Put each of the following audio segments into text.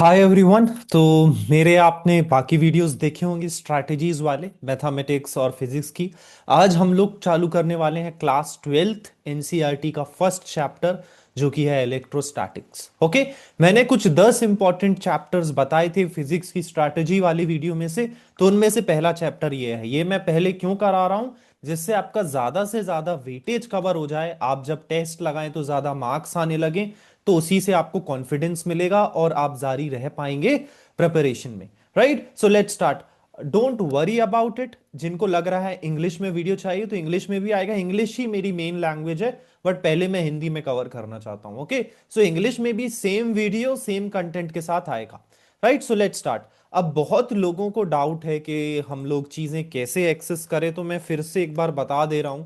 Hi everyone. तो मेरे आपने बाकी वीडियोस देखे होंगे स्ट्रैटेजीज वाले मैथमेटिक्स और फिजिक्स की। आज हम लोग चालू करने वाले हैं क्लास ट्वेल्थ एनसीईआरटी का फर्स्ट चैप्टर जो कि है इलेक्ट्रोस्टैटिक्स। ओके, मैंने कुछ 10 इंपॉर्टेंट चैप्टर्स बताए थे फिजिक्स की स्ट्रैटेजी वाली वीडियो में से। तो उनमें से पहला चैप्टर ये है। ये मैं पहले क्यों करा रहा हूँ, जिससे आपका ज्यादा से ज्यादा वेटेज कवर हो जाए, आप जब टेस्ट लगाएं तो ज्यादा मार्क्स आने लगे, तो उसी से आपको कॉन्फिडेंस मिलेगा और आप जारी रह पाएंगे प्रिपरेशन में। Right, so let's start. Don't worry about it. जिनको लग रहा है इंग्लिश में वीडियो चाहिए तो इंग्लिश में भी आएगा, इंग्लिश ही मेरी मेन लैंग्वेज है। बट पहले मैं हिंदी में कवर करना चाहता हूं। ओके, सो इंग्लिश में भी सेम वीडियो सेम कंटेंट के साथ आएगा। Right, so let's start. अब बहुत लोगों को डाउट है कि हम लोग चीजें कैसे एक्सेस करें, तो मैं फिर से एक बार बता दे रहा हूं,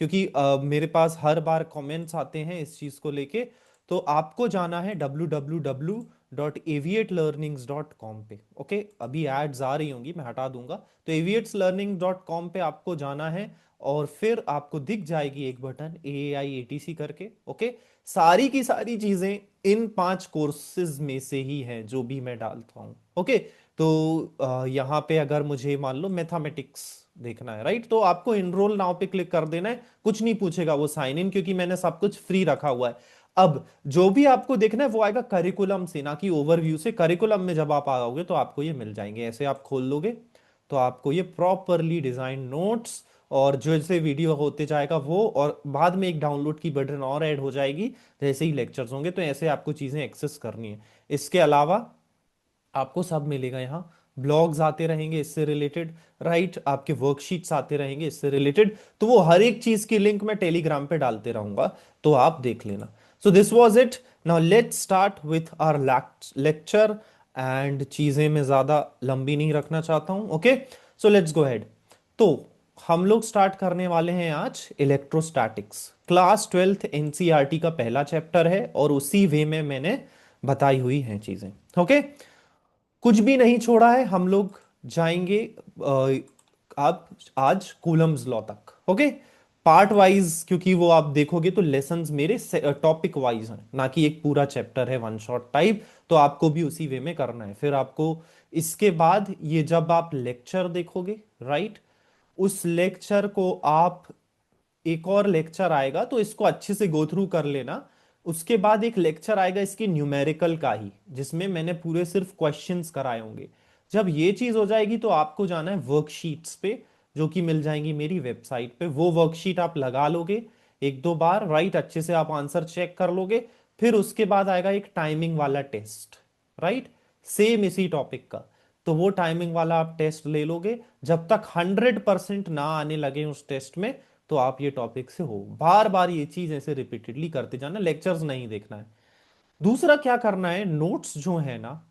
क्योंकि मेरे पास हर बार कमेंट्स आते हैं इस चीज को लेके। तो आपको जाना है www.aviatelearnings.com पे। ओके, अभी एड्स आ रही होंगी, मैं हटा दूंगा। तो aviatelearning.com पे आपको जाना है और फिर आपको दिख जाएगी एक बटन AAI ATC करके। ओके, सारी की सारी चीजें इन 5 कोर्सेज में से ही हैं जो भी मैं डालता हूं। ओके, तो यहाँ पे अगर मुझे मान लो मैथमेटिक्स देखना है, राइट, तो आपको इनरोल नाउ पे क्लिक कर देना है। कुछ नहीं पूछेगा वो साइन इन, क्योंकि मैंने सब कुछ फ्री रखा हुआ है। अब जो भी आपको देखना है वो आएगा करिकुलम से, ना कि ओवरव्यू से। करिकुलम में जब आप आओगे तो आपको ये मिल जाएंगे, ऐसे आप खोल लोगे तो आपको ये प्रॉपरली डिजाइन नोट्स और जैसे वीडियो होते जाएगा वो, और बाद में एक डाउनलोड की बटन और ऐड हो जाएगी जैसे ही लेक्चर्स होंगे। तो ऐसे आपको चीजें एक्सेस करनी है। इसके अलावा आपको सब मिलेगा यहाँ। ब्लॉग्स आते रहेंगे इससे रिलेटेड, राइट, आपके वर्कशीट्स आते रहेंगे इससे रिलेटेड। तो वो हर एक चीज की लिंक मैं टेलीग्राम पे डालते रहूंगा, तो आप देख लेना। So this was it. Now let's start with our lecture. And चीजें मैं ज्यादा लंबी नहीं रखना चाहता हूं। Okay, so let's go ahead. तो हम लोग स्टार्ट करने वाले हैं आज इलेक्ट्रोस्टैटिक्स। क्लास ट्वेल्थ एनसीईआरटी का पहला चैप्टर है और उसी वे में मैंने बताई हुई हैं चीजें। ओके, कुछ भी नहीं छोड़ा है। हम लोग जाएंगे आप आज कूलम्स लॉ तक। ओके, पार्ट वाइज, क्योंकि वो आप देखोगे तो लेसन्स मेरे टॉपिक वाइज हैं, ना कि एक पूरा चैप्टर है वन शॉट टाइप। तो आपको भी उसी वे में करना है। फिर आपको इसके बाद ये जब आप लेक्चर देखोगे, राइट, उस लेक्चर को आप, एक और लेक्चर आएगा तो इसको अच्छे से गो थ्रू कर लेना। उसके बाद एक लेक्चर आएगा इसकी न्यूमेरिकल का ही, जिसमें मैंने पूरे सिर्फ क्वेश्चंस कराए होंगे। जब ये चीज हो जाएगी तो आपको जाना है वर्कशीट्स पे, जो कि मिल जाएंगी मेरी वेबसाइट पे। वो वर्कशीट आप लगा लोगे एक दो बार, राइट, अच्छे से आप आंसर चेक कर लोगे। फिर उसके बाद आएगा एक टाइमिंग वाला टेस्ट, राइट, सेम इसी टॉपिक का। तो वो टाइमिंग वाला आप टेस्ट ले लोगे। जब तक 100% ना आने लगे उस टेस्ट में, तो आप ये टॉपिक से हो। बार बार ये चीज ऐसे रिपीटेडली करते जाना, लेक्चर्स नहीं देखना है। दूसरा क्या करना है, नोट्स जो है ना,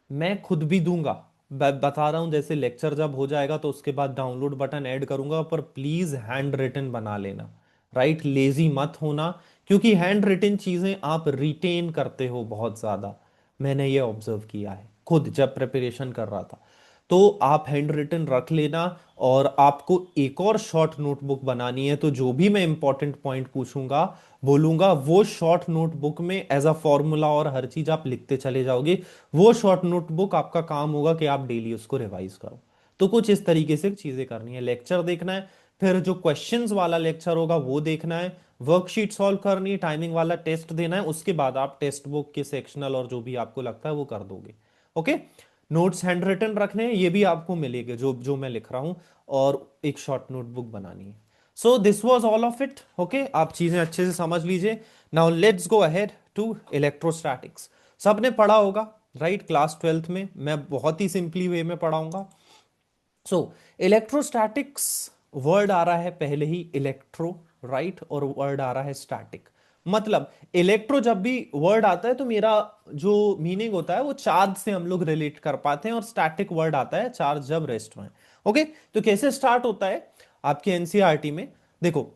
मैं खुद भी दूंगा। बता रहा हूं, जैसे लेक्चर जब हो जाएगा तो उसके बाद डाउनलोड बटन ऐड करूंगा, पर प्लीज हैंड रिटन बना लेना। राइट, लेजी मत होना, क्योंकि हैंड रिटन चीजें आप रिटेन करते हो बहुत ज्यादा। मैंने ये ऑब्जर्व किया है खुद जब प्रिपरेशन कर रहा था। तो आप हैंड रिटन रख लेना। और आपको एक और शॉर्ट नोटबुक बनानी है, तो जो भी मैं इंपॉर्टेंट पॉइंट पूछूंगा बोलूंगा, वो शॉर्ट नोटबुक में एज अ फॉर्मूला और हर चीज आप लिखते चले जाओगे। वो शॉर्ट नोटबुक आपका काम होगा कि आप डेली उसको रिवाइज करो। तो कुछ इस तरीके से चीजें करनी है। लेक्चर देखना है, फिर जो क्वेश्चंस वाला लेक्चर होगा वो देखना है, वर्कशीट सॉल्व करनी है, टाइमिंग वाला टेस्ट देना है। उसके बाद आप टेक्स्ट बुक के सेक्शनल और जो भी आपको लगता है वो कर दोगे। ओके, नोट्स हैंड रिटन रखने हैं, ये भी आपको मिलेंगे जो जो मैं लिख रहा हूं। और एक शॉर्ट नोटबुक बनानी है। So this was all of it. Okay, आप चीजें अच्छे से समझ लीजिए। Now let's go ahead to electrostatics. सबने पढ़ा होगा, राइट, क्लास ट्वेल्थ में। मैं बहुत ही सिंपली वे में पढ़ाऊंगा। सो इलेक्ट्रोस्टैटिक्स, वर्ड आ रहा है पहले ही इलेक्ट्रो, राइट, और वर्ड आ रहा है स्टैटिक। मतलब इलेक्ट्रो जब भी वर्ड आता है तो मेरा जो मीनिंग होता है वो चार्ज से हम लोग रिलेट कर पाते हैं, और स्टैटिक वर्ड आता है चार्ज जब रेस्ट में। ओके, तो कैसे स्टार्ट होता है आपके एनसीईआरटी में, देखो,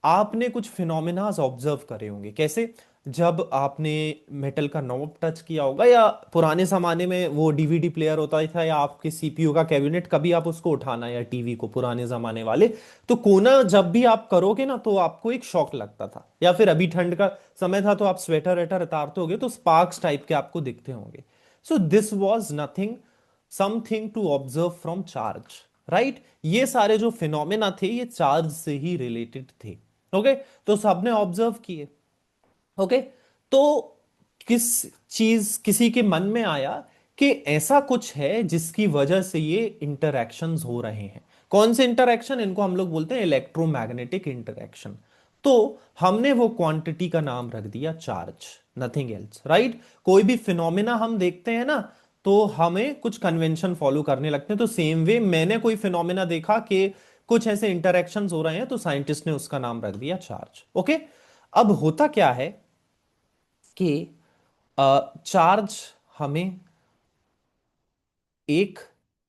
आपने कुछ फिनोमिनाज ऑब्जर्व करे होंगे। कैसे? जब आपने मेटल का नॉब टच किया होगा, या पुराने जमाने में वो डीवीडी प्लेयर होता ही था, या आपके सीपीयू का कैबिनेट, कभी आप उसको उठाना, या टीवी को, पुराने जमाने वाले, तो कोना जब भी आप करोगे ना तो आपको एक शॉक लगता था, या फिर अभी ठंड का समय था तो आप स्वेटर वेटर उतारते होगे तो स्पार्क्स टाइप के आपको दिखते होंगे। So this was nothing, something to observe from charge, right. ये सारे जो फिनोमेना थे ये चार्ज से ही रिलेटेड थे। ओके, तो सबने ऑब्जर्व किए। ओके, तो किस चीज किसी के मन में आया कि ऐसा कुछ है जिसकी वजह से ये इंटरैक्शंस हो रहे हैं। कौन से इंटरैक्शन? इनको हम लोग बोलते हैं इलेक्ट्रोमैग्नेटिक इंटरैक्शन। तो हमने वो क्वांटिटी का नाम रख दिया चार्ज, नथिंग एल्स, राइट। कोई भी फिनोमेना हम देखते हैं ना, तो हमें कुछ कन्वेंशन फॉलो करने लगते हैं। तो सेम वे मैंने कोई फिनोमेना देखा कि कुछ ऐसे इंटरैक्शंस हो रहे हैं, तो साइंटिस्ट ने उसका नाम रख दिया चार्ज। ओके, अब होता क्या है कि चार्ज हमें एक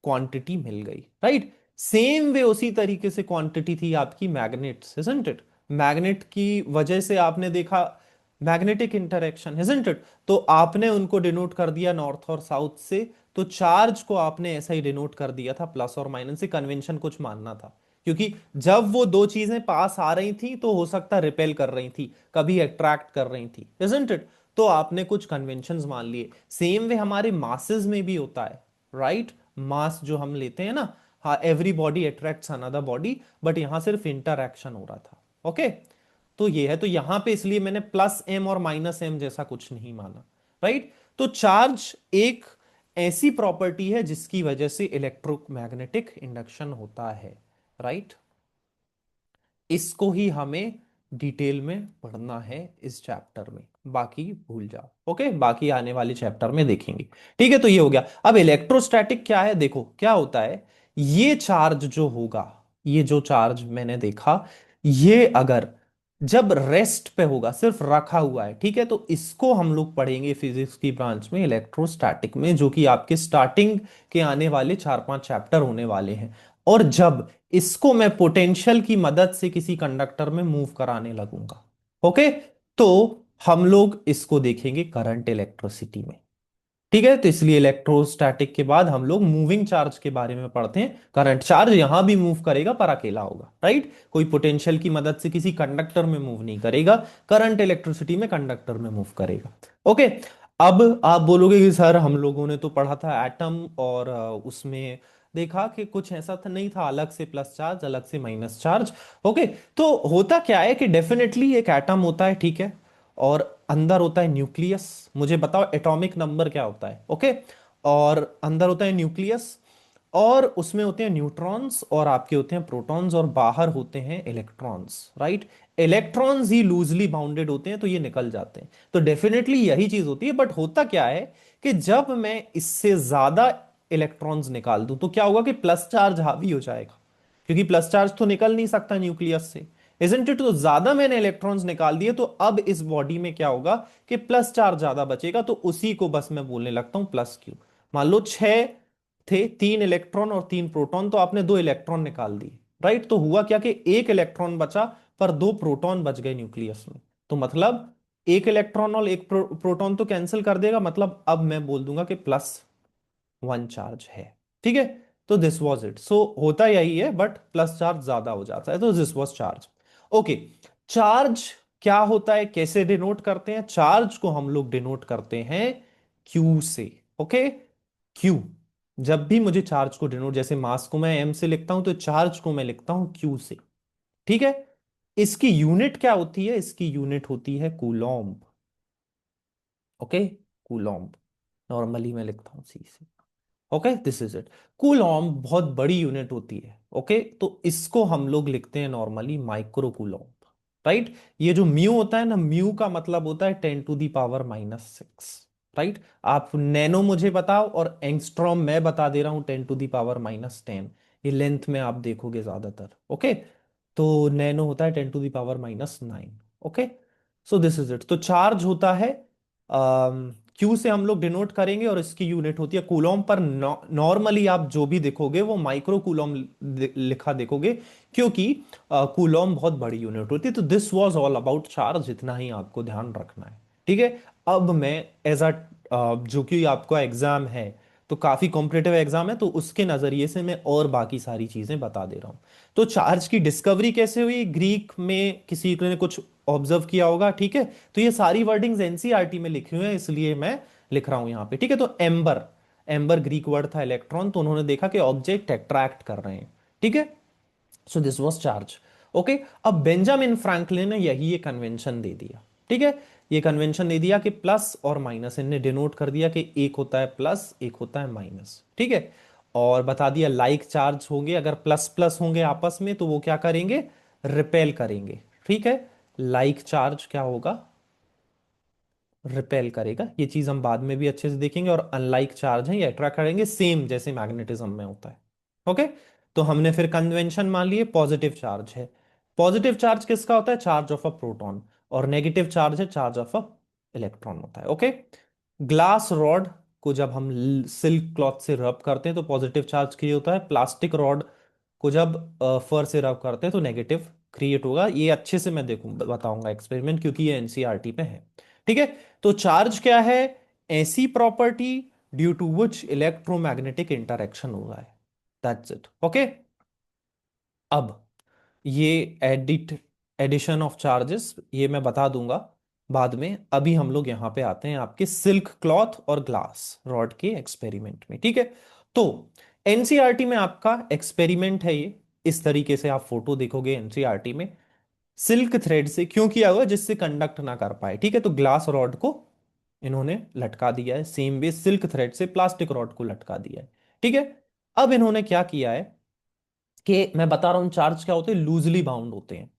क्वांटिटी मिल गई, राइट। सेम वे उसी तरीके से क्वांटिटी थी आपकी मैग्नेट्स, इजंट इट। मैग्नेट की वजह से आपने देखा मैग्नेटिक इंटरेक्शन, इजंट इट। तो आपने उनको डिनोट कर दिया नॉर्थ और साउथ से, तो चार्ज को आपने ऐसा ही डिनोट कर दिया था प्लस और माइनस से, कन्वेंशन कुछ मानना था। क्योंकि जब वो दो चीजें पास आ रही थी तो हो सकता रिपेल कर रही थी, कभी अट्रैक्ट कर रही थी, इजंट इट। तो आपने कुछ कन्वेंशंस मान लिए। सेम वे हमारे मासेस में भी होता है, राइट। मास जो हम लेते हैं ना, हाँ, every body attracts another body, but यहां सिर्फ इंटरएक्शन हो रहा था। ओके, तो ये है, तो यहां पे इसलिए मैंने प्लस एम और माइनस एम जैसा कुछ नहीं माना, राइट। तो चार्ज एक ऐसी प्रॉपर्टी है जिसकी वजह से इलेक्ट्रोमैग्नेटिक इंडक्शन होता है, राइट। इसको ही हमें डिटेल में पढ़ना है इस चैप्टर में, बाकी भूल जाओ। ओके, बाकी आने वाले चैप्टर में देखेंगे। ठीक है, तो ये हो गया। अब इलेक्ट्रोस्टैटिक क्या है, देखो क्या होता है। ये चार्ज जो होगा, ये जो चार्ज मैंने देखा, ये अगर जब रेस्ट पे होगा, सिर्फ रखा हुआ है, ठीक है, तो इसको हम लोग पढ़ेंगे फिजिक्स की ब्रांच में इलेक्ट्रोस्टैटिक में, जो कि आपके स्टार्टिंग के आने वाले 4-5 चैप्टर होने वाले हैं। और जब इसको मैं पोटेंशियल की मदद से किसी कंडक्टर में मूव कराने लगूंगा, ओके, तो हम लोग इसको देखेंगे करंट इलेक्ट्रिसिटी में। ठीक है, तो इसलिए इलेक्ट्रोस्टैटिक के बाद हम लोग मूविंग चार्ज के बारे में पढ़ते हैं। करंट चार्ज यहां भी मूव करेगा पर अकेला होगा, राइट। कोई पोटेंशियल की मदद से किसी कंडक्टर में मूव नहीं करेगा। करंट इलेक्ट्रिसिटी में कंडक्टर में मूव करेगा। ओके, अब आप बोलोगे कि सर हम लोगों ने तो पढ़ा था एटम, और उसमें देखा कि कुछ ऐसा था, नहीं था, अलग से प्लस चार्ज अलग से माइनस चार्ज। ओके, तो होता क्या है कि डेफिनेटली एक एटम होता है, ठीक है, और अंदर होता है न्यूक्लियस। मुझे बताओ एटॉमिक नंबर क्या होता है? ओके, और अंदर होता है न्यूक्लियस, और उसमें होते हैं न्यूट्रॉन्स, और आपके होते हैं प्रोटॉन्स, और बाहर होते हैं इलेक्ट्रॉन्स, राइट। इलेक्ट्रॉन्स ही लूजली बाउंडेड होते हैं तो ये निकल जाते हैं। तो डेफिनेटली यही चीज होती है, बट होता क्या है कि जब मैं इससे ज्यादा इलेक्ट्रॉन्स निकाल दूं तो क्या होगा कि प्लस चार्ज हावी हो जाएगा, क्योंकि प्लस चार्ज तो निकल नहीं सकता न्यूक्लियस से, इजंट इट। तो ज्यादा मैंने इलेक्ट्रॉन्स निकाल दिए, तो अब इस बॉडी में क्या होगा कि प्लस चार्ज ज्यादा बचेगा, तो उसी को बस मैं बोलने लगता हूं प्लस क्यू। मान लो 6 थे, 3 इलेक्ट्रॉन और 3 प्रोटॉन, तो आपने 2 इलेक्ट्रॉन निकाल दिए, राइट। तो हुआ क्या कि एक इलेक्ट्रॉन बचा पर 2 प्रोटॉन बच गए न्यूक्लियस में। तो मतलब एक इलेक्ट्रॉन और एक प्रोटॉन तो कैंसिल कर देगा, मतलब अब मैं बोल दूंगा कि +1 चार्ज है। ठीक है, तो दिस वॉज इट। सो होता यही है, बट प्लस चार्ज ज्यादा हो जाता है, तो this was charge. Okay, charge क्या होता है, कैसे डिनोट करते हैं? चार्ज को हम लोग डिनोट करते हैं क्यू से। Okay, Q. जब भी मुझे चार्ज को डिनोट, जैसे मास को मैं एम से लिखता हूं, तो चार्ज को मैं लिखता हूं क्यू से। ठीक है, इसकी यूनिट क्या होती है? इसकी यूनिट होती है कूलॉम्ब। ओके, कूलॉम्ब, नॉर्मली मैं लिखता हूं सी से। Okay, this is it. Coulomb बहुत बड़ी यूनिट होती है। ओके, तो इसको हम लोग लिखते हैं नॉर्मली माइक्रो कूलॉम्ब, राइट। ये जो म्यू होता है ना, म्यू का मतलब होता है 10⁻⁻⁶, राइट। आप नैनो मुझे बताओ, और एंगस्ट्रॉम मैं बता दे रहा हूं 10⁻⁻10। ये लेंथ में आप देखोगे ज्यादातर। ओके, तो नैनो होता है 10⁻⁹। Okay, so this is it. तो चार्ज होता है क्यू से हम लोग डिनोट करेंगे, और इसकी यूनिट होती है कूलॉम। पर नॉर्मली आप जो भी देखोगे वो माइक्रो कूलॉम लिखा देखोगे, क्योंकि कूलॉम बहुत बड़ी यूनिट होती है। तो this was all about charge, इतना ही आपको ध्यान रखना है। ठीक है। अब मैं एज अ, जो कि आपका एग्जाम है, तो काफी कॉम्पिटेटिव एग्जाम है, तो उसके नजरिए से मैं और बाकी सारी चीजें बता दे रहा हूं। तो चार्ज की डिस्कवरी कैसे हुई, ग्रीक में किसी ने कुछ ऑब्जर्व किया होगा, ठीक है। तो ये सारी वर्डिंग्स एनसीईआरटी में लिखी हुई है, इसलिए मैं लिख रहा हूं यहां पे, ठीक है। तो एम्बर, एम्बर ग्रीक वर्ड था इलेक्ट्रॉन, तो उन्होंने देखा कि ऑब्जेक्ट अट्रैक्ट कर रहे हैं, ठीक है। So this was charge. Okay. अब बेंजामिन फ्रैंकलिन ने यही ये कन्वेंशन दे दिया, ठीक है। ये कन्वेंशन दे दिया कि प्लस और माइनस, इनने डिनोट कर दिया कि एक होता है प्लस, एक होता है माइनस, ठीक है। और बता दिया लाइक चार्ज होंगे, अगर प्लस प्लस होंगे आपस में तो वो क्या करेंगे, रिपेल करेंगे, ठीक है। लाइक चार्ज क्या होगा, रिपेल करेगा। ये चीज हम बाद में भी अच्छे से देखेंगे। और अनलाइक चार्ज है ये अट्रैक्ट करेंगे, सेम जैसे मैग्नेटिज्म में होता है। ओके। तो हमने फिर कन्वेंशन मान लिए पॉजिटिव चार्ज है। पॉजिटिव चार्ज किसका होता है, चार्ज ऑफ अ प्रोटॉन। और नेगेटिव चार्ज है चार्ज ऑफ अ इलेक्ट्रॉन होता है। ओके। ग्लास रॉड को जब हम सिल्क क्लॉथ से रब करते हैं तो पॉजिटिव चार्ज क्रिएट होता है। प्लास्टिक रॉड को जब फर से रब करते हैं तो नेगेटिव क्रिएट होगा। ये अच्छे से मैं देखूं बताऊंगा एक्सपेरिमेंट, क्योंकि ये एनसीईआरटी पे है, ठीक है। तो चार्ज क्या है, ऐसी property due to which electromagnetic interaction हुआ है, दैट्स इट। ओके। अब ये एडिशन ऑफ चार्जेस ये मैं बता दूंगा बाद में। अभी हम लोग यहां पे आते हैं आपके सिल्क क्लॉथ और ग्लास रॉड के एक्सपेरिमेंट में, ठीक है। तो एनसीईआरटी में आपका एक्सपेरिमेंट है ये, इस तरीके से आप फोटो देखोगे एनसीईआरटी में। सिल्क थ्रेड से क्यों किया हुआ, जिससे कंडक्ट ना कर पाए, ठीक है। तो ग्लास रॉड को इन्होंने लटका दिया है, सेम वे सिल्क थ्रेड से प्लास्टिक रॉड को लटका दिया है, ठीक है। अब इन्होंने क्या किया है कि मैं बता रहा हूं चार्ज क्या होते हैं, लूजली बाउंड होते हैं।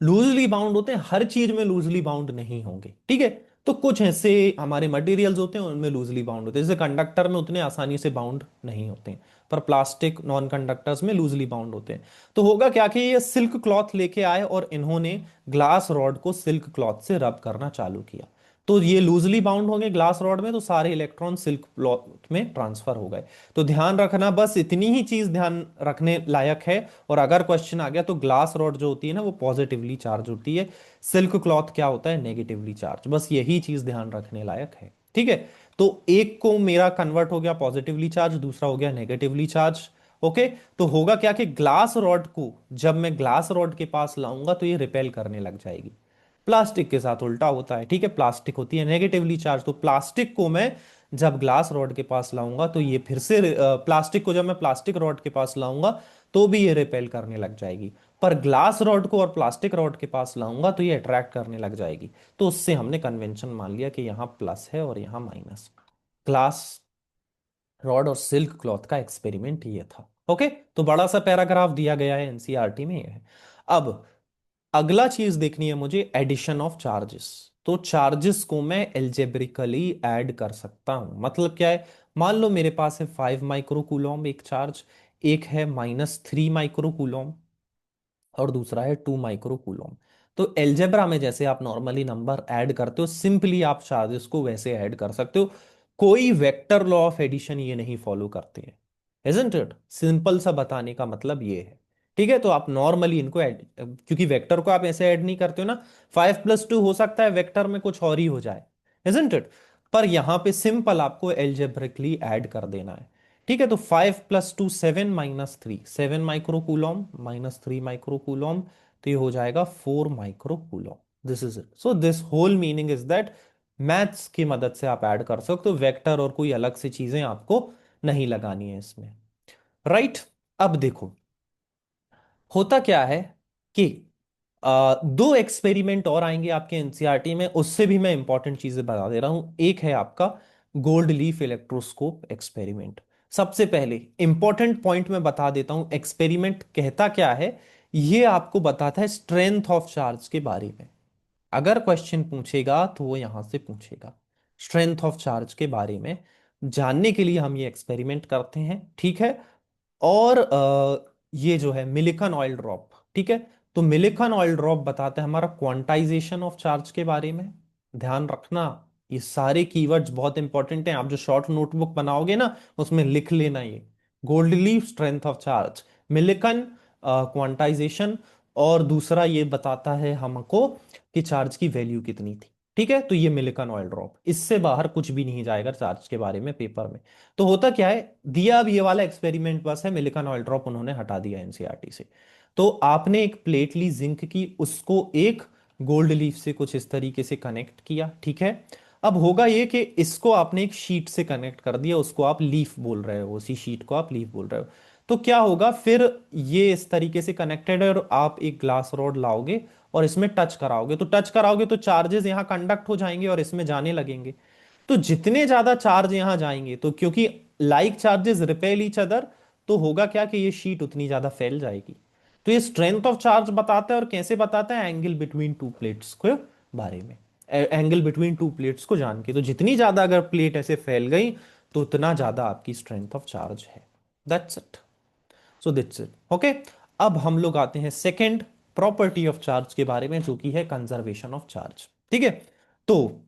लूजली बाउंड होते हैं, हर चीज में लूजली बाउंड नहीं होंगे, ठीक है। तो कुछ ऐसे हमारे मटेरियल्स होते हैं उनमें लूजली बाउंड होते हैं, जैसे कंडक्टर में उतने आसानी से बाउंड नहीं होते हैं, पर प्लास्टिक नॉन कंडक्टर्स में लूजली बाउंड होते हैं। तो होगा क्या कि ये सिल्क क्लॉथ लेके आए और इन्होंने ग्लास रॉड को सिल्क क्लॉथ से रब करना चालू किया। तो ये लूजली बाउंड होंगे ग्लास रॉड में, तो सारे इलेक्ट्रॉन सिल्क क्लॉथ में ट्रांसफर हो गए। तो ध्यान रखना, बस इतनी ही चीज ध्यान रखने लायक है। और अगर क्वेश्चन आ गया तो ग्लास रॉड जो होती है ना वो पॉजिटिवली चार्ज होती है, सिल्क क्लॉथ क्या होता है, नेगेटिवली चार्ज। बस यही चीज ध्यान रखने लायक है, ठीक है। तो एक को मेरा कन्वर्ट हो गया पॉजिटिवली चार्ज, दूसरा हो गया नेगेटिवली चार्ज। ओके। तो होगा क्या कि ग्लास रॉड को जब मैं ग्लास रॉड के पास लाऊंगा तो ये रिपेल करने लग जाएगी। प्लास्टिक के साथ उल्टा होता है, ठीक है। प्लास्टिक होती है नेगेटिवली चार्ज, तो प्लास्टिक को मैं जब ग्लास रॉड के पास लाऊंगा तो ये फिर से प्लास्टिक को जब मैं प्लास्टिक रॉड के पास लाऊंगा तो भी ये रिपेल करने लग जाएगी। पर ग्लास रॉड को और प्लास्टिक रॉड के पास लाऊंगा तो ये अट्रैक्ट करने लग जाएगी। तो उससे हमने कन्वेंशन मान लिया कि यहां प्लस है और यहां माइनस। ग्लास रॉड और सिल्क क्लॉथ का एक्सपेरिमेंट ये था। ओके। तो बड़ा सा पैराग्राफ दिया गया है एनसीईआरटी में, ये है। अब अगला चीज देखनी है मुझे, एडिशन ऑफ चार्जेस। तो चार्जेस को मैं एल्जेब्रिकली ऐड कर सकता हूं, मतलब क्या है, मान लो मेरे पास है 5 माइक्रो एक चार्ज, एक है -3 माइक्रो, और दूसरा है 2 माइक्रो। तो एलजेब्रा में जैसे आप नॉर्मली नंबर ऐड करते हो, सिंपली आप चार्जेस को वैसे ऐड कर सकते हो। कोई वेक्टर लॉ ऑफ एडिशन ये नहीं फॉलो करते हैं, इजंट इट। सिंपल सा बताने का मतलब ये है, ठीक है। तो आप नॉर्मली इनको ऐड, क्योंकि वेक्टर को आप ऐसे ऐड नहीं करते हो ना, 5+2 हो सकता है वेक्टर में कुछ और ही हो जाए, इजंट इट। पर यहां पे सिंपल आपको एल्जेब्रिकली ऐड कर देना है, ठीक है। तो 5+2 7 -3, 7 माइक्रो, -3 माइक्रो, तो ये हो जाएगा 4 micro. This is it. So this whole meaning is that maths की मदद से आप ऐड कर सकते हो वेक्टर, और कोई अलग से चीजें आपको नहीं लगानी है इसमें, राइट। अब देखो होता क्या है कि दो एक्सपेरिमेंट और आएंगे आपके एनसीईआरटी में, उससे भी मैं इंपॉर्टेंट चीजें बता दे रहा हूं। एक है आपका गोल्ड लीफ इलेक्ट्रोस्कोप एक्सपेरिमेंट। सबसे पहले इंपॉर्टेंट पॉइंट मैं बता देता हूं, एक्सपेरिमेंट कहता क्या है। ये आपको बताता है स्ट्रेंथ ऑफ चार्ज के बारे में। अगर क्वेश्चन पूछेगा तो वो यहां से पूछेगा स्ट्रेंथ ऑफ चार्ज के बारे में जानने के लिए हम ये एक्सपेरिमेंट करते हैं, ठीक है। और ये जो है मिलिकन ऑयल ड्रॉप, ठीक है। तो मिलिकन ऑयल ड्रॉप बताता है हमारा क्वांटाइजेशन ऑफ चार्ज के बारे में। ध्यान रखना, ये सारे कीवर्ड्स बहुत इंपॉर्टेंट हैं, आप जो शॉर्ट नोटबुक बनाओगे ना उसमें लिख लेना ये। Gold leaf strength of charge, Millikan quantization, और दूसरा ये बताता है हमको कि चार्ज की वैल्यू कितनी थी। ठीक है, तो ये मिलिकन ऑयल ड्रॉप, इससे बाहर कुछ भी नहीं जाएगा चार्ज के बारे में पेपर में। तो होता क्या है, दिया अब ये वाला एक्सपेरिमेंट बस है, मिलिकन ऑयल ड्रॉप उन्होंने हटा दिया एनसीईआरटी से। तो आपने एक प्लेट ली जिंक की, उसको एक गोल्ड लीफ से कुछ इस तरीके से कनेक्ट किया, ठीक है। अब होगा ये कि इसको आपने एक शीट से कनेक्ट कर दिया, उसको आप लीफ बोल रहे हो, उसी शीट को आप लीफ बोल रहे हो। तो क्या होगा फिर, ये इस तरीके से कनेक्टेड है और आप एक ग्लास रॉड लाओगे और इसमें टच कराओगे, तो टच कराओगे तो चार्जेस यहाँ कंडक्ट हो जाएंगे और इसमें जाने लगेंगे। तो जितने ज्यादा चार्ज यहाँ जाएंगे, तो क्योंकि like charges repel each other, तो होगा क्या कि ये शीट उतनी ज्यादा फैल जाएगी। तो ये स्ट्रेंथ ऑफ चार्ज बताता है, और कैसे बताता है, एंगल बिटवीन टू प्लेट्स के बारे में, एंगल बिटवीन टू प्लेट्स को जान के। तो जितनी ज्यादा अगर प्लेट ऐसे फैल गई, तो उतना ज्यादा आपकी स्ट्रेंथ ऑफ चार्ज है। That's it. So that's it, okay. अब हम लोग आते हैं सेकेंड प्रॉपर्टी ऑफ चार्ज के बारे में, जो कि है कंजर्वेशन ऑफ चार्ज। ठीक है, तो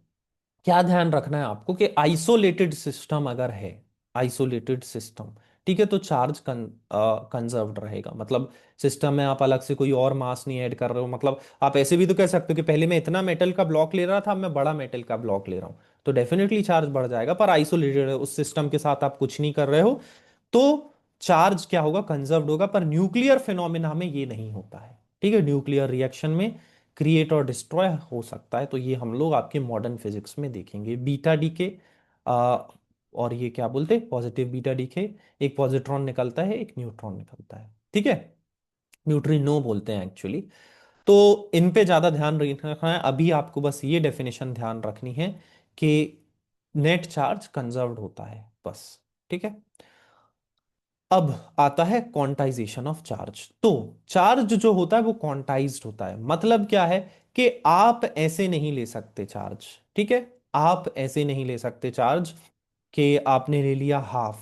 क्या ध्यान रखना है आपको कि आइसोलेटेड सिस्टम अगर है, आइसोलेटेड सिस्टम, ठीक है, तो चार्ज कंजर्व्ड रहेगा। मतलब सिस्टम में आप अलग से कोई और मास नहीं ऐड कर रहे हो। मतलब आप ऐसे भी तो कह सकते हो कि पहले मैं इतना मेटल का ब्लॉक ले रहा था, अब मैं बड़ा मेटल का ब्लॉक ले रहा हूं, तो डेफिनेटली चार्ज बढ़ जाएगा। पर आइसोलेटेड है, उस सिस्टम के साथ आप कुछ नहीं कर रहे हो, तो चार्ज क्या होगा, कंजर्व्ड होगा। पर न्यूक्लियर फिनोमिना में ये नहीं होता है। ठीक है, न्यूक्लियर रिएक्शन में क्रिएट और डिस्ट्रॉय हो सकता है, तो ये हम लोग आपके मॉडर्न फिजिक्स में देखेंगे। बीटा डीके, और ये क्या बोलते हैं, पॉजिटिव बीटा डीके, एक पॉजिट्रॉन निकलता है, एक न्यूट्रॉन निकलता है। ठीक है, न्यूट्रिनो बोलते हैं एक्चुअली। तो इन पे ज्यादा ध्यान रखना है, अभी आपको बस ये डेफिनेशन ध्यान रखनी है कि नेट चार्ज कंजर्व्ड होता है, बस। ठीक है, अब आता है क्वांटाइजेशन ऑफ चार्ज। तो चार्ज जो होता है वो क्वांटाइज्ड होता है। मतलब क्या है कि आप ऐसे नहीं ले सकते चार्ज। ठीक है, आप ऐसे नहीं ले सकते चार्ज कि आपने ले लिया half,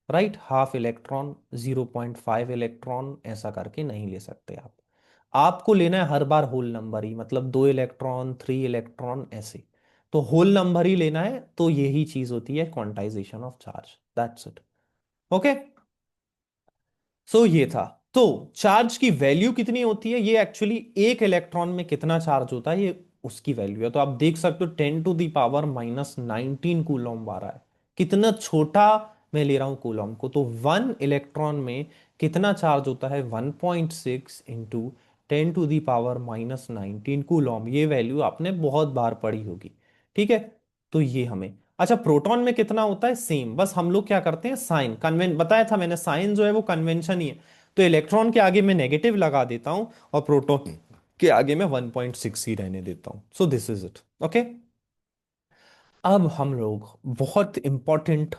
right, half electron, 0.5 electron, ऐसा करके नहीं ले सकते आप। आपको लेना है हर बार होल नंबर ही, मतलब 2 इलेक्ट्रॉन, 3 इलेक्ट्रॉन, ऐसे। तो होल नंबर ही लेना है, तो यही चीज होती है quantization of charge. That's it, okay. So ये था। तो चार्ज की वैल्यू कितनी होती है, ये एक्चुअली एक इलेक्ट्रॉन में कितना चार्ज होता है, ये उसकी वैल्यू है। तो आप देख सकते हो 10⁻⁻⁹ कूलॉम आ रहा है। कितना छोटा मैं ले रहा हूं कूलॉम को, तो 1 इलेक्ट्रॉन में कितना चार्ज होता है, 1.6 इंटू 10⁻⁻⁹ कूलॉम। ये वैल्यू आपने बहुत बार पढ़ी होगी। ठीक है, तो ये हमें, अच्छा प्रोटॉन में कितना होता है, सेम, बस हम लोग क्या करते हैं, साइन कन्वेंशन बताया था मैंने, साइन जो है वो कन्वेंशन ही है। तो इलेक्ट्रॉन के आगे मैं नेगेटिव लगा देता हूं, और प्रोटॉन के आगे मैं 1.6 ही रहने देता हूं। सो दिस इज इट, ओके। अब हम लोग बहुत इंपॉर्टेंट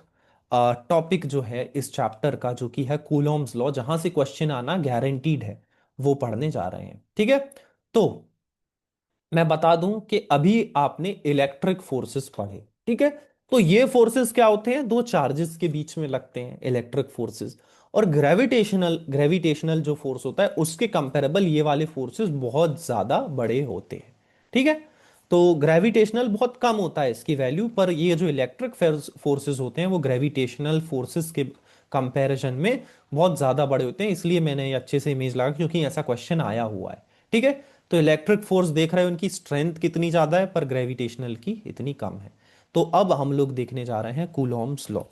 टॉपिक जो है इस चैप्टर का, जो कि है कूलॉम्स लॉ, जहां से क्वेश्चन आना गारंटीड है, वो पढ़ने जा रहे हैं। ठीक है, तो मैं बता दूं कि अभी आपने इलेक्ट्रिक फोर्सेस पढ़े, ठीक है। तो ये फोर्सेस क्या होते हैं, दो चार्जेस के बीच में लगते हैं, इलेक्ट्रिक फोर्सेस। और ग्रेविटेशनल ग्रेविटेशनल जो फोर्स होता है, उसके कंपेरेबल ये वाले फोर्सेस बहुत ज्यादा बड़े होते हैं। ठीक है, तो ग्रेविटेशनल बहुत कम होता है इसकी वैल्यू, पर ये जो इलेक्ट्रिक फोर्सेस होते हैं वो ग्रेविटेशनल फोर्सेस के कंपैरिजन में बहुत ज्यादा बड़े होते हैं। इसलिए मैंने ये अच्छे से इमेज लगा, क्योंकि ऐसा क्वेश्चन आया हुआ है। ठीक है, तो इलेक्ट्रिक फोर्स देख रहे हो, उनकी स्ट्रेंथ कितनी ज्यादा है, पर ग्रेविटेशनल की इतनी कम है। तो अब हम लोग देखने जा रहे हैं Coulomb's law.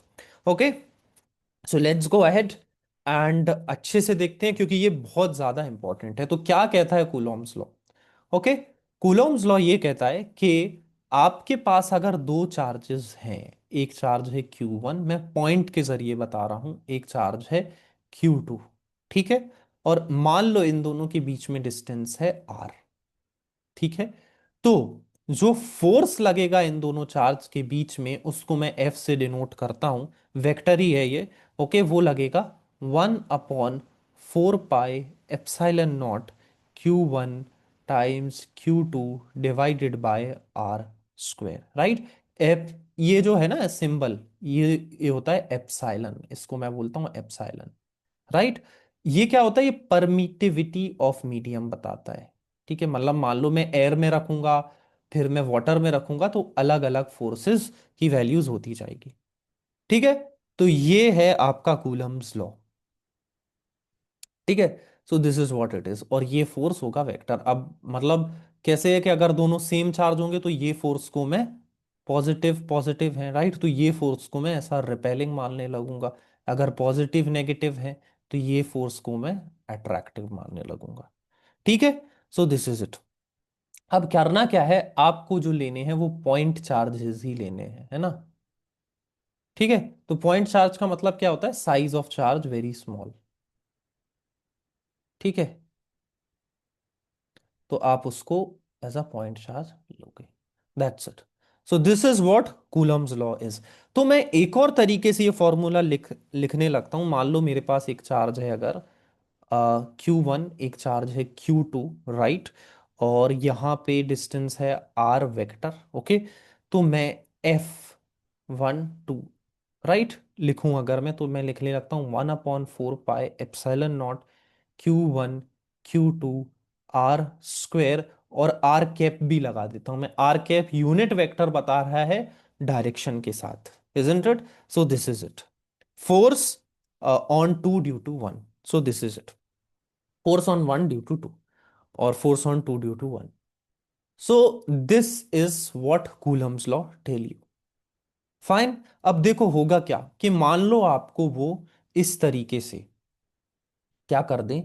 Okay, so let's go ahead and अच्छे से देखते हैं, क्योंकि ये बहुत ज्यादा इंपॉर्टेंट है। तो क्या कहता है Coulomb's law, okay. Coulomb's law ये कहता है कि आपके पास अगर दो चार्जेस हैं, एक चार्ज है Q1, मैं पॉइंट के जरिए बता रहा हूं, एक चार्ज है Q2, ठीक है, और मान लो इन दोनों के बीच में डिस्टेंस है R। ठीक है, तो जो फोर्स लगेगा इन दोनों चार्ज के बीच में, उसको मैं F से डिनोट करता हूं, वेक्टर ही है ये, ओके। वो लगेगा 1/4 pi epsilon naught Q1 times Q2 divided by R square, right. एप, ये जो है ना सिंबल, ये होता है एप्सिलॉन, इसको मैं बोलता हूं एप्सिलॉन, राइट। ये क्या होता है, ये परमिटिविटी ऑफ मीडियम बताता है। ठीक है, मतलब मान लो मैं एयर में रखूंगा, फिर मैं वाटर में रखूंगा, तो अलग अलग फोर्सेस की वैल्यूज होती जाएगी। ठीक है, तो ये है आपका कूलम्स लॉ। ठीक है, so this is what it is, और ये फोर्स होगा वेक्टर। अब मतलब कैसे है कि अगर दोनों सेम चार्ज होंगे तो ये फोर्स को मैं पॉजिटिव पॉजिटिव है राइट, तो ये फोर्स को मैं ऐसा रिपेलिंग मानने लगूंगा। अगर पॉजिटिव नेगेटिव है तो ये फोर्स को मैं अट्रैक्टिव मानने लगूंगा। ठीक है, सो दिस इज इट। अब करना क्या है, आपको जो लेने हैं वो पॉइंट चार्जेस ही लेने हैं, है ना। ठीक है, तो पॉइंट चार्ज का मतलब क्या होता है, size of charge very small. ठीक है, तो आप उसको एज अ पॉइंट चार्ज लोगे, that's it. So this is what Coulomb's law is. तो मैं एक और तरीके से ये फॉर्मूला लिखने लगता हूं। मान लो मेरे पास एक चार्ज है, अगर Q1, एक चार्ज है Q2, राइट, और यहाँ पे डिस्टेंस है R वेक्टर। ओके, तो मैं F12 राइट लिखूं अगर मैं, तो मैं लिखने लगता हूँ 1/4 pi epsilon naught Q1 Q2 R square, और आर कैप भी लगा देता हूं मैं। आर कैप यूनिट वेक्टर बता रहा है डायरेक्शन के साथ, isn't it. So this is it, force on two due to one. So this is it, force on 1 due to 2, or force on 2 due to 1. So this is what Coulomb's law tell you. Fine. अब देखो होगा क्या कि मान लो आपको वो इस तरीके से क्या कर दें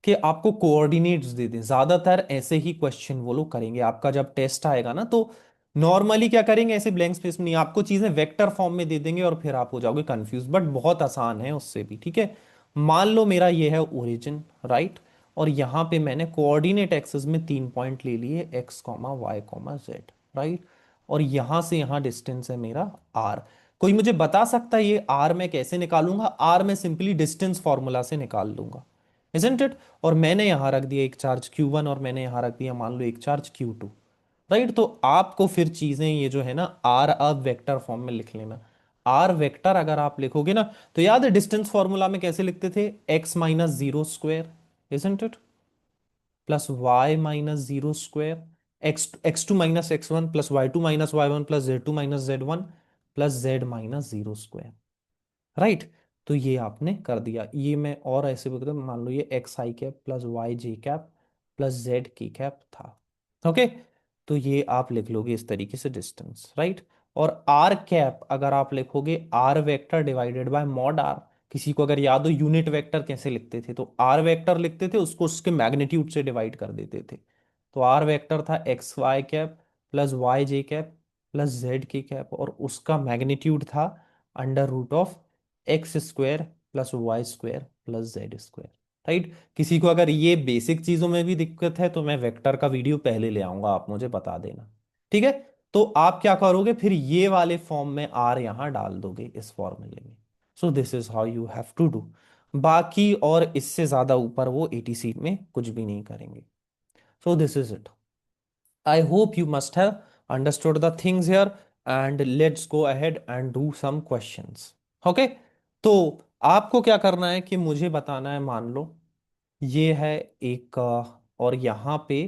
कि आपको कोऑर्डिनेट्स दे दें। ज्यादातर ऐसे ही क्वेश्चन वो लोग करेंगे आपका जब टेस्ट आएगा ना, तो नॉर्मली क्या करेंगे, ऐसे ब्लैंक स्पेस में नहीं, आपको चीजें वेक्टर फॉर्म में दे देंगे और फिर आप हो जाओगे कंफ्यूज। बट बहुत आसान है उससे भी। ठीक है, मान लो मेरा ये है ओरिजिन, राइट, और यहां पे मैंने कोऑर्डिनेट एक्सिस में 3 पॉइंट ले लिए, X comma Y comma Z, right, और यहां से यहां डिस्टेंस है मेरा आर। कोई मुझे बता सकता है ये आर मैं कैसे निकालूंगा? आर मैं सिंपली डिस्टेंस फॉर्मूला से निकाल लूंगा, इजंट इट। और मैंने यहां रख दिया एक चार्ज Q1, और मैंने यहां रख दिया मान लो एक चार्ज Q2, राइट। तो आपको फिर चीजें ये जो है ना, आर अब वेक्टर फॉर्म में लिख लेना। आर वेक्टर अगर आप लिखोगे ना, तो याद है डिस्टेंस फॉर्मूला में कैसे लिखते थे, x-0 square, isn't it, plus y-0 square, x2 - x1 plus y2 - y1 plus z2 - z1 plus z-0 square, right. तो ये आपने कर दिया। ये मैं और ऐसे भी करता हूं, मान लो ये X I cap plus Y J cap plus Z की कैप था। ओके, तो ये आप लिख लोगे इस तरीके से डिस्टेंस, राइट। और आर कैप अगर आप लिखोगे R vector divided by mod R. किसी को अगर याद हो यूनिट वेक्टर कैसे लिखते थे, तो आर वेक्टर लिखते थे, उसको उसके मैग्नीट्यूड से डिवाइड कर देते थे। तो आर वेक्टर था x y cap plus Y जे कैप प्लस जेड की कैप, और उसका मैग्नीट्यूड था under root of x² plus y² plus z², right. किसी को अगर ये बेसिक चीजों में भी दिक्कत है तो मैं वेक्टर का वीडियो पहले ले आऊंगा, आप मुझे बता देना। ठीक है, तो आप क्या करोगे फिर, ये वाले फॉर्म में आर यहां डाल दोगे इस फॉर्मूले में। So this is how you have to do. बाकी और इससे ज्यादा ऊपर वो एटीसी में कुछ भी नहीं करेंगे। सो this is it. I hope you must have understood the things here, and let's go ahead and do some questions. Okay? तो आपको क्या करना है कि मुझे बताना है, मान लो ये है एक और यहाँ पे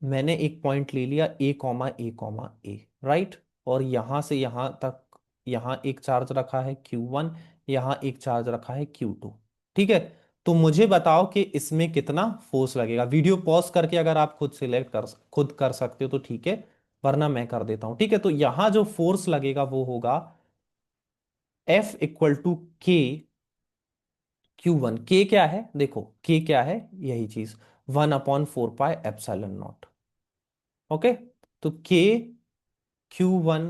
मैंने एक पॉइंट ले लिया a, राइट, और यहाँ से यहाँ तक यहाँ एक चार्ज रखा है Q1, यहाँ एक चार्ज रखा है Q2। ठीक है, तो मुझे बताओ कि इसमें कितना फोर्स लगेगा। वीडियो पॉज करके अगर आप खुद कर सकते हो तो ठीक है, वरना मैं कर देता हूं। ठीक है, तो यहां जो फोर्स लगेगा वो होगा F = K Q1। के क्या है देखो, के क्या है, यही चीज 1/4 पाई एप्सिलॉन नॉट। ओके, तो के Q1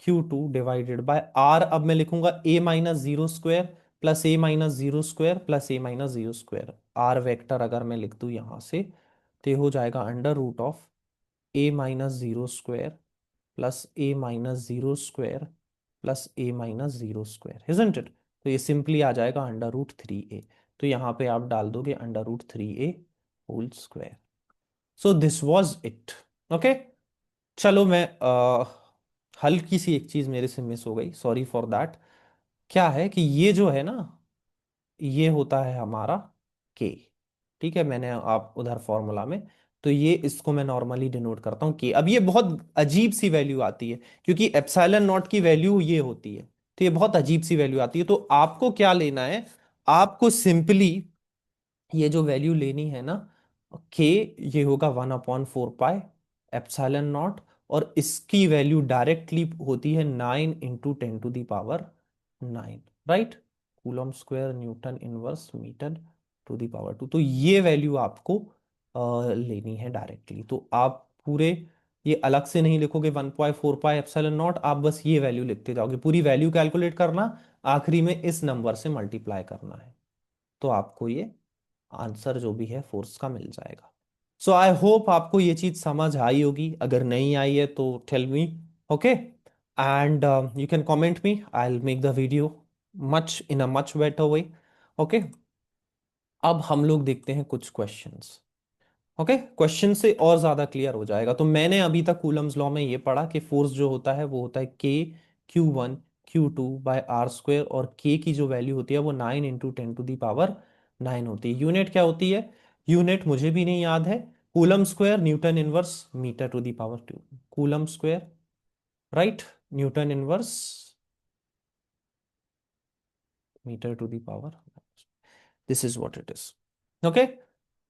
Q2 divided by are. अब मैं लिखूंगा a-0 square plus a-0 square plus a-0 square. R vector अगर मैं लिख दूं यहां से, तो ये हो जाएगा under root of a-0 square plus a-0 square plus a-0 square, isn't it. तो ये सिंपली आ जाएगा अंडर रूट 3a। तो यहाँ पे आप डाल दोगे under root 3a whole square. So this was it. Okay, चलो मैं हल्की सी एक चीज मेरे से मिस हो गई, सॉरी फॉर दैट। क्या है कि ये जो है ना, ये होता है हमारा के। ठीक है, मैंने आप उधर फॉर्मूला में, तो ये इसको मैं नॉर्मली डिनोट करता हूँ के। अब ये बहुत अजीब सी वैल्यू आती है, क्योंकि एप्सिलॉन नॉट की वैल्यू ये होती है, तो ये बहुत अजीब सी वैल्यू आती है। तो आपको क्या लेना है, आपको सिंपली ये जो वैल्यू लेनी है ना, के, ये होगा 1/4 पाई एप्सिलॉन नॉट, और इसकी वैल्यू डायरेक्टली होती है 9 × 10⁻⁹ right. Coulomb square newton inverse metre to the power 2। तो ये वैल्यू आपको लेनी है डायरेक्टली। तो आप पूरे ये अलग से नहीं लिखोगे 1.4 पाई एप्सिलॉन नॉट, आप बस ये वैल्यू लिखते जाओगे, पूरी वैल्यू कैलकुलेट करना, आखिरी में इस नंबर से मल्टीप्लाई करना है, तो आपको ये आंसर जो भी है फोर्स का मिल जाएगा। सो आई होप आपको ये चीज समझ आई होगी, अगर नहीं आई है तो tell me, okay, and you can comment me, I will make the video much in a much better way, okay. अब हम लोग देखते हैं कुछ क्वेश्चंस, ओके। क्वेश्चन से और ज्यादा क्लियर हो जाएगा। तो मैंने अभी तक कूलम्स लॉ में ये पढ़ा कि फोर्स जो होता है वो होता है K Q1 Q2/r² और K की जो वैल्यू होती है वो 9 × 10⁹ होती है। यूनिट क्या होती है? यूनिट मुझे भी नहीं याद है। Coulomb square newton inverse metre to the power 2, coulomb square, right, newton inverse metre to the power, this is what it is, okay.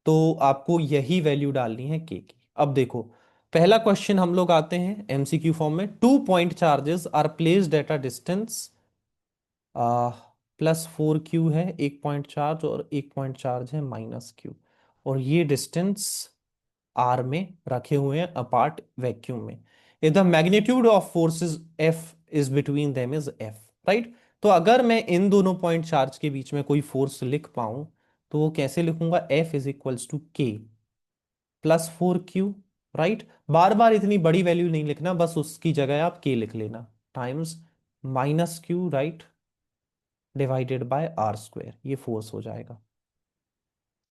तो आपको यही वैल्यू डालनी है के की। अब देखो, पहला क्वेश्चन हम लोग आते हैं एमसीक्यू फॉर्म में। 2 point charges are placed at a distance, +4 Q है एक पॉइंट चार्ज, और एक पॉइंट चार्ज है -Q, और ये डिस्टेंस आर में रखे हुए हैं अपार्ट वैक्यूम में। If the magnitude of forces F is between them is F, right. तो अगर मैं इन दोनों पॉइंट चार्ज के बीच में कोई फोर्स लिख पाऊं, तो वो कैसे लिखूंगा? F इज इक्वल्स टू के +4 Q, राइट। बार बार इतनी बड़ी वैल्यू नहीं लिखना, बस उसकी जगह आप के लिख लेना, times -Q, right, divided by r², ये फोर्स हो जाएगा,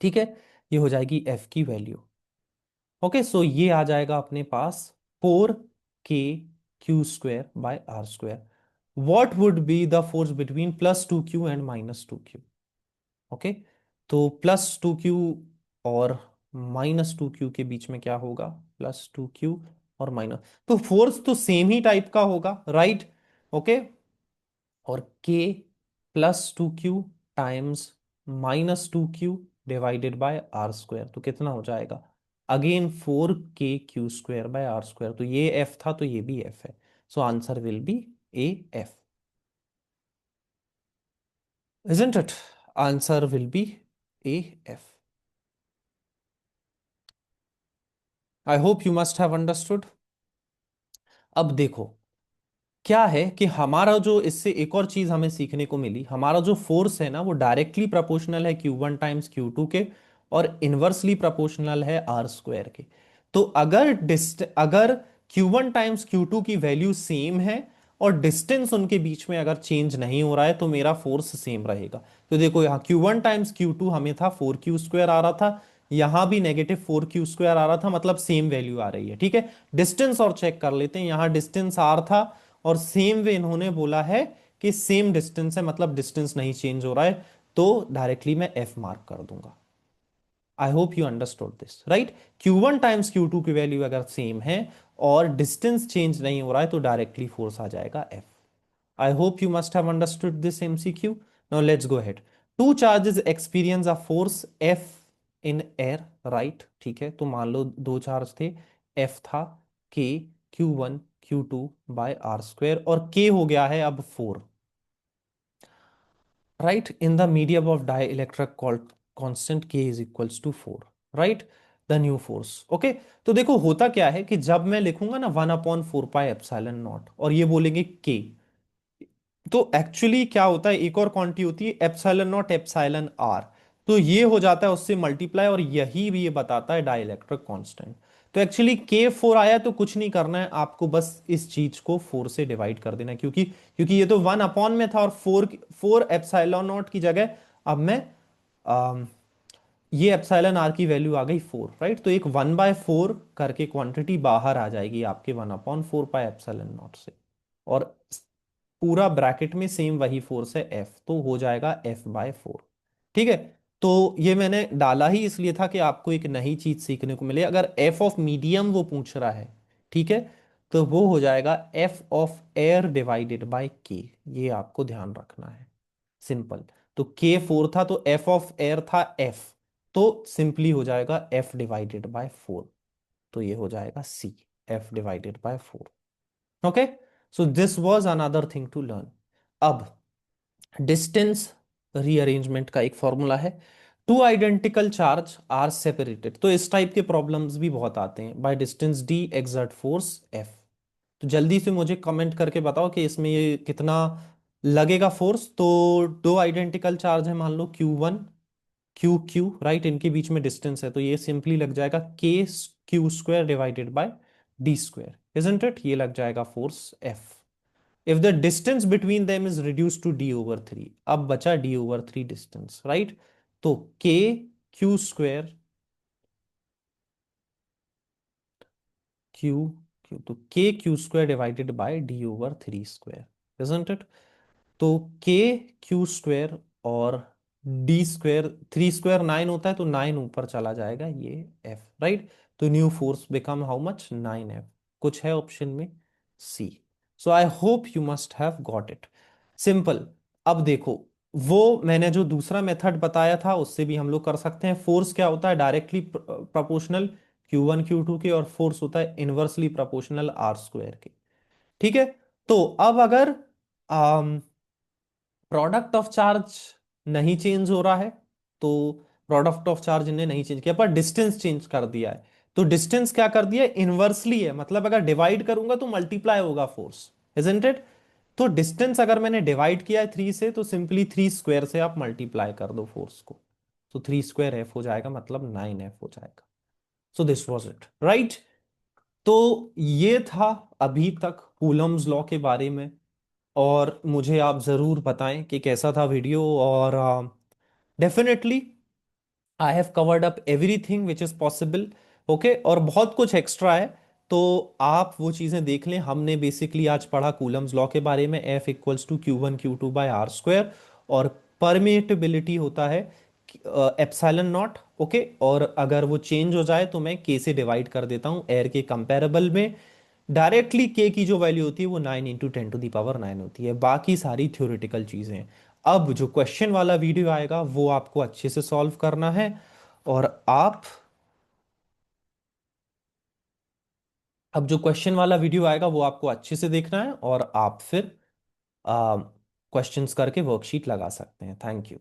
ठीक है। ये हो जाएगी F की वैल्यू, ओके। सो ये आ जाएगा अपने पास 4K Q² by r²। What would be the force between +2Q and -2Q, okay. तो +2Q और -2Q के बीच में क्या होगा? +2Q और माइनस, तो फोर्स तो सेम ही टाइप का होगा, राइट, ओके। और K +2Q times -2Q divided by r², तो कितना हो जाएगा? Again 4K Q² by r²। तो ये F था, तो ये भी F है, so answer will be AF, isn't it? Answer will be AF. I hope you must have understood. अब देखो, क्या है कि हमारा जो इससे एक और चीज हमें सीखने को मिली, हमारा जो फोर्स है ना वो डायरेक्टली प्रोपोर्शनल है Q1 टाइम्स Q2 के, और इनवर्सली प्रोपोर्शनल है r² के। तो अगर Q1 टाइम्स Q2 की वैल्यू सेम है और डिस्टेंस उनके बीच में अगर चेंज नहीं हो रहा है, तो मेरा फोर्स सेम रहेगा। तो देखो यहाँ Q1 टाइम्स Q2 हमें था 4Q² आ रहा था, यहां भी -4Q² आ रहा था, मतलब सेम वैल्यू आ रही है, ठीक है। डिस्टेंस और चेक कर लेते हैं, यहां डिस्टेंस r था और सेम वे इन्होंने बोला है कि सेम डिस्टेंस है, मतलब डिस्टेंस नहीं चेंज हो रहा है, तो डायरेक्टली मैं F मार्क कर दूंगा। आई hope you understood this, right. Q1 times Q2 की वैल्यू अगर सेम है और डिस्टेंस चेंज नहीं हो रहा है, तो डायरेक्टली फोर्स आ जाएगा F। I hope you must have understood this MCQ. Now let's go ahead. Two charges experience a force F in air, right? ठीक है, तो मान लो दो चार्ज थे, F था K Q1 Q2/r² और K हो गया है अब 4, right, in the medium of dielectric constant K is equals to 4, right, the new force, okay. तो देखो होता क्या है कि जब मैं लिखूंगा ना 1/4πε0 और ये बोलेंगे K, तो एक्चुअली क्या होता है, एक और क्वांटिटी होती है ε0 ε r, तो ये हो जाता है उससे मल्टीप्लाई, और यही भी ये बताता है डाइलेक्ट्रिक कांस्टेंट। तो एक्चुअली K4 आया तो कुछ नहीं करना है आपको, बस इस चीज को 4 से डिवाइड कर देना है, क्योंकि क्योंकि ये तो 1 में था, और 4 ε0 की जगह अब मैं अम, ये एप्सिलॉन आर की वैल्यू आ गई 4, राइट। तो एक 1/4 करके क्वांटिटी बाहर आ जाएगी आपके 1/4πε0 से, और पूरा ब्रैकेट में सेम वही फोर्स है F, तो हो जाएगा F/4, ठीक है। तो ये मैंने डाला ही इसलिए था कि आपको एक नई चीज सीखने को मिले। अगर F ऑफ मीडियम वो पूछ रहा है, ठीक है, तो वो हो जाएगा F of air divided by K, ये आपको ध्यान रखना है, सिंपल। तो K4 था तो F ऑफ एयर था F, तो सिंपली हो जाएगा F डिवाइडेड बाय 4, तो ये हो जाएगा C, F divided by 4। Okay, so this was another thing to learn. अब डिस्टेंस रीअरेंजमेंट का एक फॉर्मूला है, two identical charge are separated. तो इस टाइप के प्रॉब्लम्स भी बहुत आते हैं। By distance D exert force F. तो जल्दी से मुझे कमेंट करके बताओ कि इसमें ये कितना लगेगा फोर्स। तो दो आइडेंटिकल चार्ज है, मान लो Q1 क्यू क्यू, राइट, इनके बीच में डिस्टेंस है, तो ये सिंपली लग जाएगा K Q square divided by D square, isn't it? ये लग जाएगा force F. If the distance between them is reduce to D over three, अब बचा D over three distance, right? तो K Q square Q Q, तो K Q square divided by D over three square, isn't it? तो K Q square और D square, three square 9 होता है, तो 9 ऊपर चला जाएगा, ये एफ, राइट? तो new force become how much, 9 F. कुछ है ऑप्शन में C. So I hope you must have got it. Simple. अब देखो, वो मैंने जो दूसरा मेथड बताया था उससे भी हम लोग कर सकते हैं। फोर्स क्या होता है, डायरेक्टली प्रोपोर्शनल Q1 Q2 के, और फोर्स होता है इनवर्सली प्रोपोर्शनल आर स्क्वायर के। ठीक है? तो अब अगर प्रोडक्ट ऑफ चार्ज नहीं चेंज हो रहा है, तो प्रोडक्ट ऑफ चार्ज इन्हें नहीं चेंज किया, पर डिस्टेंस चेंज कर दिया है। तो डिस्टेंस क्या कर दिया, इनवर्सली है, मतलब अगर डिवाइड करूंगा तो मल्टीप्लाई होगा फोर्स, इजंट इट? तो डिस्टेंस अगर मैंने डिवाइड किया है थ्री से, तो सिंपली थ्री स्क्वायर से आप मल्टीप्लाई कर दो फोर्स को, तो थ्री स्क्वायर एफ हो जाएगा, मतलब 9 एफ हो जाएगा। सो दिस वॉज इट, राइट? तो ये था अभी तक कूलम्स लॉ के बारे में। और मुझे आप ज़रूर बताएं कि कैसा था वीडियो। और definitely I have covered up everything which is possible. Okay, और बहुत कुछ एक्स्ट्रा है, तो आप वो चीज़ें देख लें। हमने बेसिकली आज पढ़ा कूलम्स लॉ के बारे में, F equals to Q1 Q2 by R square, और परमिएबिलिटी होता है एप्सिलॉन नॉट। ओके, और अगर वो चेंज हो जाए तो मैं के से डिवाइड कर देता हूँ एयर के कंपेरेबल में। डायरेक्टली के की जो वैल्यू होती है वो 9 × 10⁹ होती है। बाकी सारी थ्योरेटिकल चीजें हैं। अब जो क्वेश्चन वाला वीडियो आएगा वो आपको अच्छे से सॉल्व करना है, और आप, अब जो क्वेश्चन वाला वीडियो आएगा वो आपको अच्छे से देखना है, और आप फिर क्वेश्चंस करके वर्कशीट लगा सकते हैं। Thank you.